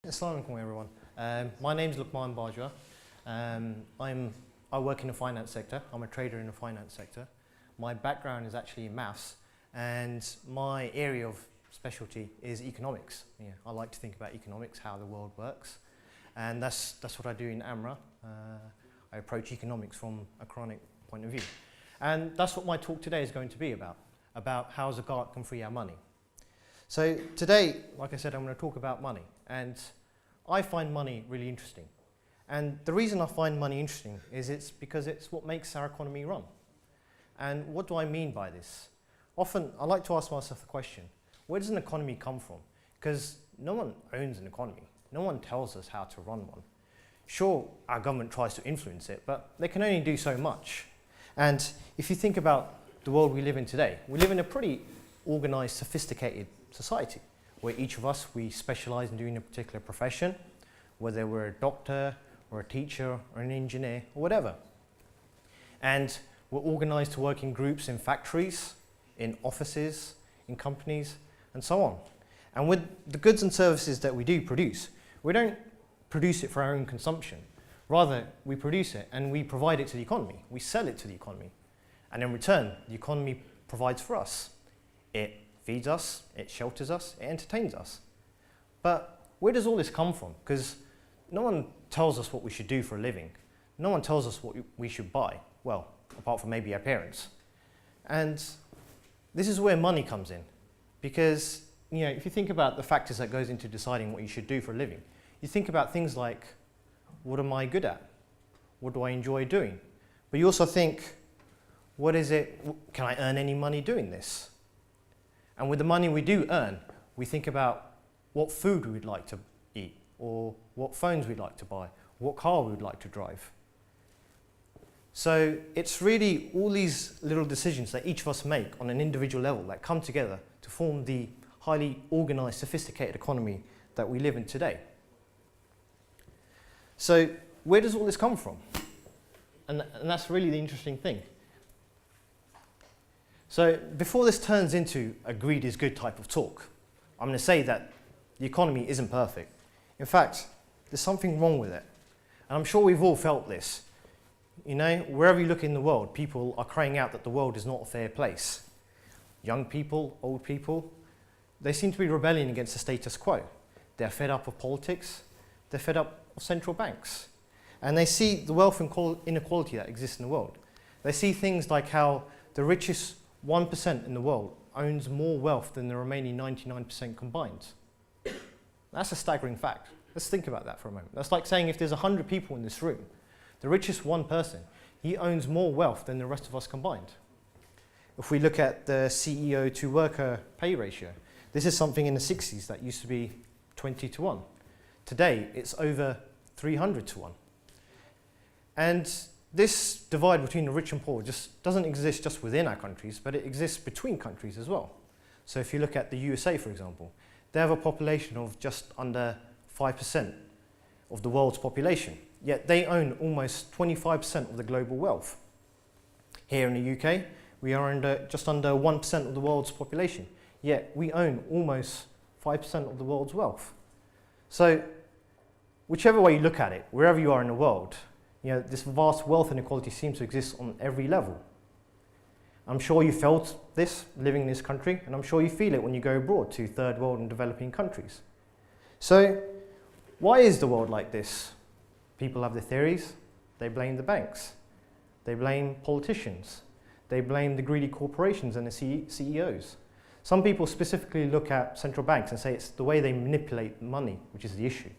Assalamu alaikum everyone. My name is Luqman Bajwa. I work in the finance sector. I'm a trader in the finance sector. My background is actually in maths, and my area of specialty is economics. I like to think about economics, how the world works, and that's what I do in AMRA. I approach economics from a Quranic point of view, and that's what my talk today is going to be about how Zakat can free our money. So today, like I said, I'm going to talk about money, and I find money really interesting. And the reason I find money interesting is it's because it's what makes our economy run. And what do I mean by this? Often I like to ask myself the question, where does an economy come from? Because no one owns an economy. No one tells us how to run one. Sure, our government tries to influence it, but they can only do so much. And if you think about the world we live in today, we live in a pretty organized, sophisticated society, where each of us, we specialize in doing a particular profession, whether we're a doctor or a teacher or an engineer or whatever. And we're organized to work in groups in factories, in offices, in companies, and so on. And with the goods and services that we do produce, we don't produce it for our own consumption. Rather, we produce it and we provide it to the economy. We sell it to the economy. And in return, the economy provides for us. It feeds us, it shelters us, it entertains us. But where does all this come from? Because no one tells us what we should do for a living. No one tells us what we should buy. Well, apart from maybe our parents. And this is where money comes in. Because, if you think about the factors that goes into deciding what you should do for a living, you think about things like, what am I good at? What do I enjoy doing? But you also think, can I earn any money doing this? And with the money we do earn, we think about what food we'd like to eat, or what phones we'd like to buy, what car we'd like to drive. So it's really all these little decisions that each of us make on an individual level that come together to form the highly organized, sophisticated economy that we live in today. So where does all this come from? And that's really the interesting thing. So before this turns into a greed is good type of talk, I'm going to say that the economy isn't perfect. In fact, there's something wrong with it. And I'm sure we've all felt this. Wherever you look in the world, people are crying out that the world is not a fair place. Young people, old people, they seem to be rebelling against the status quo. They're fed up of politics. They're fed up of central banks. And they see the wealth inequality that exists in the world. They see things like how the richest 1% in the world owns more wealth than the remaining 99% combined. That's a staggering fact. Let's think about that for a moment. That's like saying if there's 100 people in this room, the richest one person, he owns more wealth than the rest of us combined. If we look at the CEO to worker pay ratio, this is something in the 60s that used to be 20 to 1. Today, it's over 300 to 1. And this divide between the rich and poor just doesn't exist just within our countries, but it exists between countries as well. So if you look at the USA, for example, they have a population of just under 5% of the world's population, yet they own almost 25% of the global wealth. Here in the UK, we are just under 1% of the world's population, yet we own almost 5% of the world's wealth. So whichever way you look at it, wherever you are in the world, this vast wealth inequality seems to exist on every level. I'm sure you felt this living in this country, and I'm sure you feel it when you go abroad to third world and developing countries. So why is the world like this? People have their theories. They blame the banks. They blame politicians. They blame the greedy corporations and the CEOs. Some people specifically look at central banks and say it's the way they manipulate money, which is the issue.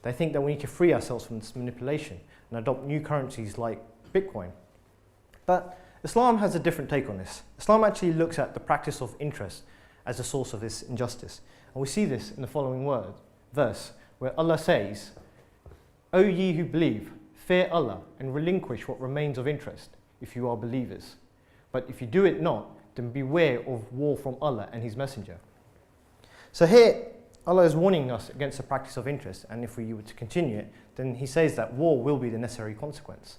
They think that we need to free ourselves from this manipulation and adopt new currencies like Bitcoin. But Islam has a different take on this. Islam actually looks at the practice of interest as the source of this injustice. And we see this in the following verse, where Allah says, "O ye who believe, fear Allah and relinquish what remains of interest, if you are believers. But if you do it not, then beware of war from Allah and His Messenger." So here, Allah is warning us against the practice of interest, and if we were to continue it, then He says that war will be the necessary consequence.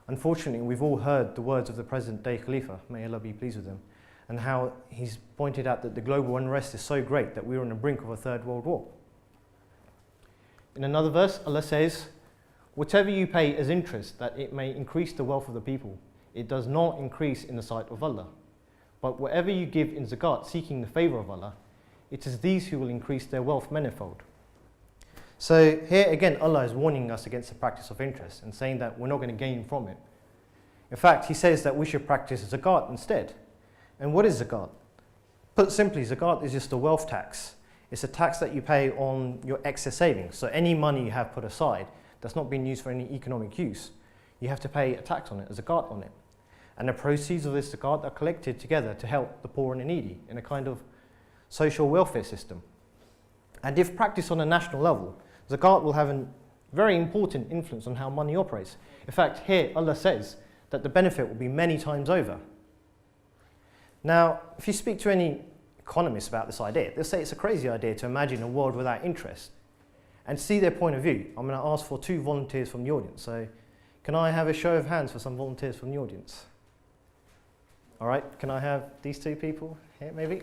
Unfortunately, we've all heard the words of the present-day Khalifa, may Allah be pleased with him, and how he's pointed out that the global unrest is so great that we're on the brink of a third world war. In another verse, Allah says, whatever you pay as interest, that it may increase the wealth of the people, it does not increase in the sight of Allah. But whatever you give in zakat, seeking the favour of Allah, it is these who will increase their wealth manifold. So here again, Allah is warning us against the practice of interest and saying that we're not going to gain from it. In fact, He says that we should practice zakat instead. And what is zakat? Put simply, zakat is just a wealth tax. It's a tax that you pay on your excess savings. So any money you have put aside that's not being used for any economic use, you have to pay a tax on it, a zakat on it. And the proceeds of this zakat are collected together to help the poor and the needy in a kind of social welfare system. And if practiced on a national level, zakat will have a very important influence on how money operates. In fact, here Allah says that the benefit will be many times over. Now, if you speak to any economists about this idea, they'll say it's a crazy idea to imagine a world without interest. And to see their point of view, I'm going to ask for 2 volunteers from the audience. So can I have a show of hands for some volunteers from the audience? All right, can I have these 2 people here, maybe?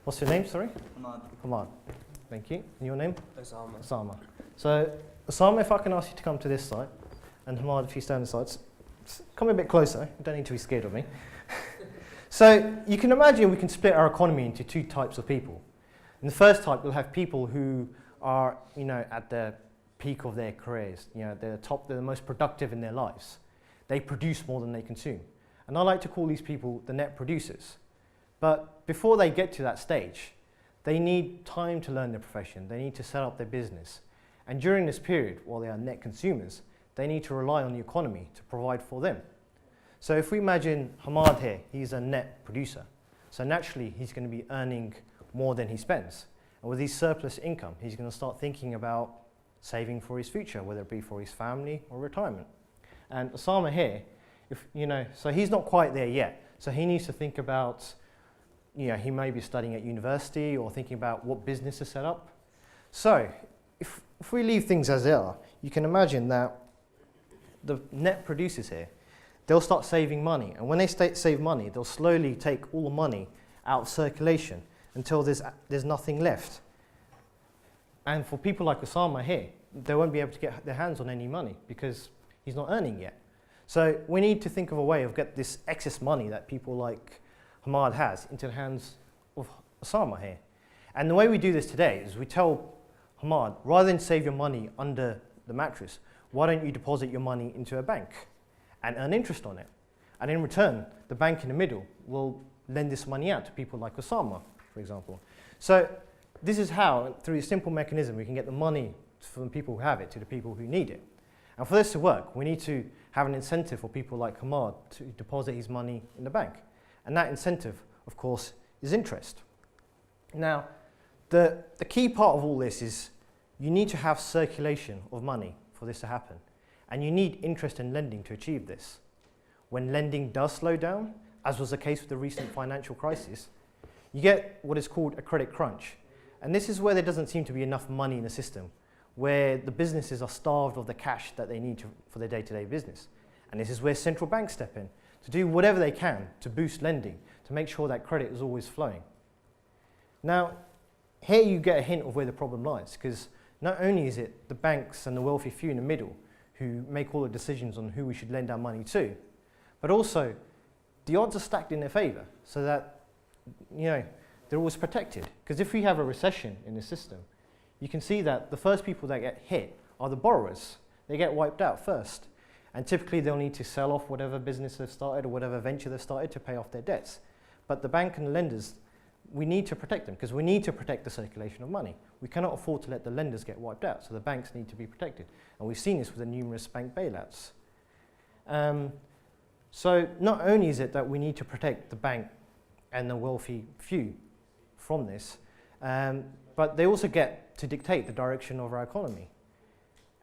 What's your name, sorry? Ahmad. Ahmad. Thank you. And your name? Osama. Osama. So, Osama, if I can ask you to come to this side, and Ahmad, if you stand aside, come a bit closer. You don't need to be scared of me. So, you can imagine we can split our economy into 2 types of people. In the first type, we'll have people who are, at the peak of their careers. They're the most productive in their lives. They produce more than they consume. And I like to call these people the net producers. But before they get to that stage, they need time to learn their profession. They need to set up their business. And during this period, while they are net consumers, they need to rely on the economy to provide for them. So if we imagine Hamad here, he's a net producer. So naturally, he's going to be earning more than he spends. And with his surplus income, he's going to start thinking about saving for his future, whether it be for his family or retirement. And Osama here, so he's not quite there yet. So he needs to think about, he may be studying at university or thinking about what business to set up. So if we leave things as they are, you can imagine that the net producers here, they'll start saving money. And when they save money, they'll slowly take all the money out of circulation until there's nothing left. And for people like Osama here, they won't be able to get their hands on any money because he's not earning yet. So we need to think of a way of get this excess money that people like Hamad has into the hands of Osama here. And the way we do this today is we tell Hamad, rather than save your money under the mattress, why don't you deposit your money into a bank and earn interest on it? And in return, the bank in the middle will lend this money out to people like Osama, for example. So this is how, through a simple mechanism, we can get the money from the people who have it to the people who need it. And for this to work, we need to have an incentive for people like Hamad to deposit his money in the bank. And that incentive, of course, is interest. Now, the key part of all this is you need to have circulation of money for this to happen. And you need interest in lending to achieve this. When lending does slow down, as was the case with the recent financial crisis, you get what is called a credit crunch. And this is where there doesn't seem to be enough money in the system, where the businesses are starved of the cash that they need for their day-to-day business. And this is where central banks step in to do whatever they can to boost lending, to make sure that credit is always flowing. Now, here you get a hint of where the problem lies, because not only is it the banks and the wealthy few in the middle who make all the decisions on who we should lend our money to, but also the odds are stacked in their favour, so that they're always protected. Because if we have a recession in the system, you can see that the first people that get hit are the borrowers. They get wiped out first. And typically they'll need to sell off whatever business they've started or whatever venture they've started to pay off their debts. But the bank and the lenders, we need to protect them because we need to protect the circulation of money. We cannot afford to let the lenders get wiped out, so the banks need to be protected. And we've seen this with the numerous bank bailouts. So not only is it that we need to protect the bank and the wealthy few from this, but they also get to dictate the direction of our economy.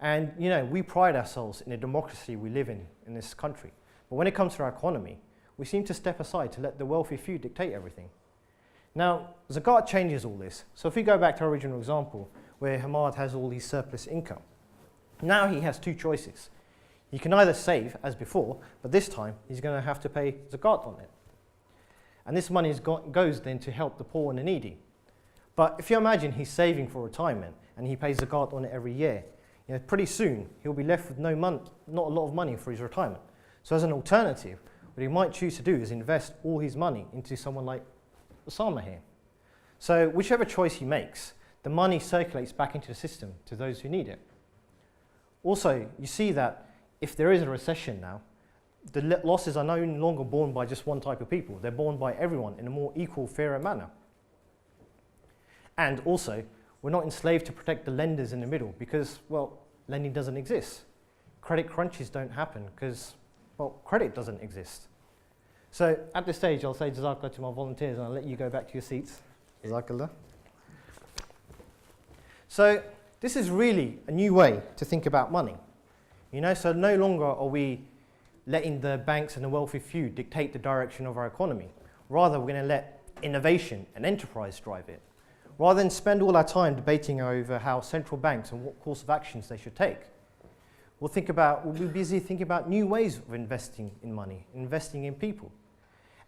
And we pride ourselves in the democracy we live in this country. But when it comes to our economy, we seem to step aside to let the wealthy few dictate everything. Now, Zakat changes all this. So if we go back to our original example, where Hamad has all his surplus income, now he has 2 choices. He can either save, as before, but this time he's going to have to pay Zakat on it. And this money goes then to help the poor and the needy. But if you imagine he's saving for retirement and he pays zakat on it every year, pretty soon he'll be left with not a lot of money for his retirement. So as an alternative, what he might choose to do is invest all his money into someone like Osama here. So whichever choice he makes, the money circulates back into the system to those who need it. Also, you see that if there is a recession now, the losses are no longer borne by just one type of people. They're borne by everyone in a more equal, fairer manner. And also, we're not enslaved to protect the lenders in the middle because, well, lending doesn't exist. Credit crunches don't happen because, well, credit doesn't exist. So at this stage, I'll say Jazakallah to my volunteers and I'll let you go back to your seats. Jazakallah. So this is really a new way to think about money. So no longer are we letting the banks and the wealthy few dictate the direction of our economy. Rather, we're going to let innovation and enterprise drive it. Rather than spend all our time debating over how central banks and what course of actions they should take, we'll be busy thinking about new ways of investing in money, investing in people.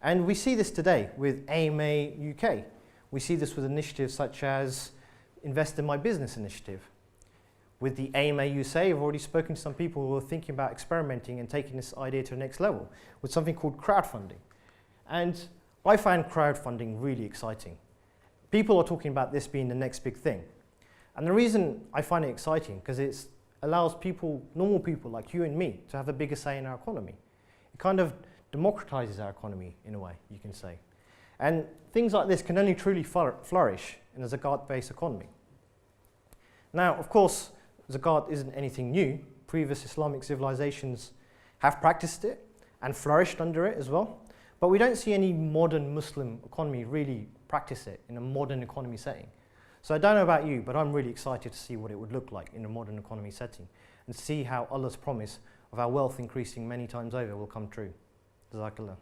And we see this today with AMA UK. We see this with initiatives such as Invest in My Business initiative. With the AMA USA, I've already spoken to some people who are thinking about experimenting and taking this idea to the next level with something called crowdfunding. And I find crowdfunding really exciting. People are talking about this being the next big thing. And the reason I find it exciting because it allows people, normal people like you and me, to have a bigger say in our economy. It kind of democratizes our economy in a way, you can say. And things like this can only truly flourish in a zakat-based economy. Now, of course, zakat isn't anything new. Previous Islamic civilizations have practiced it and flourished under it as well. But we don't see any modern Muslim economy really practice it in a modern economy setting. So I don't know about you, but I'm really excited to see what it would look like in a modern economy setting and see how Allah's promise of our wealth increasing many times over will come true. Jazakallah.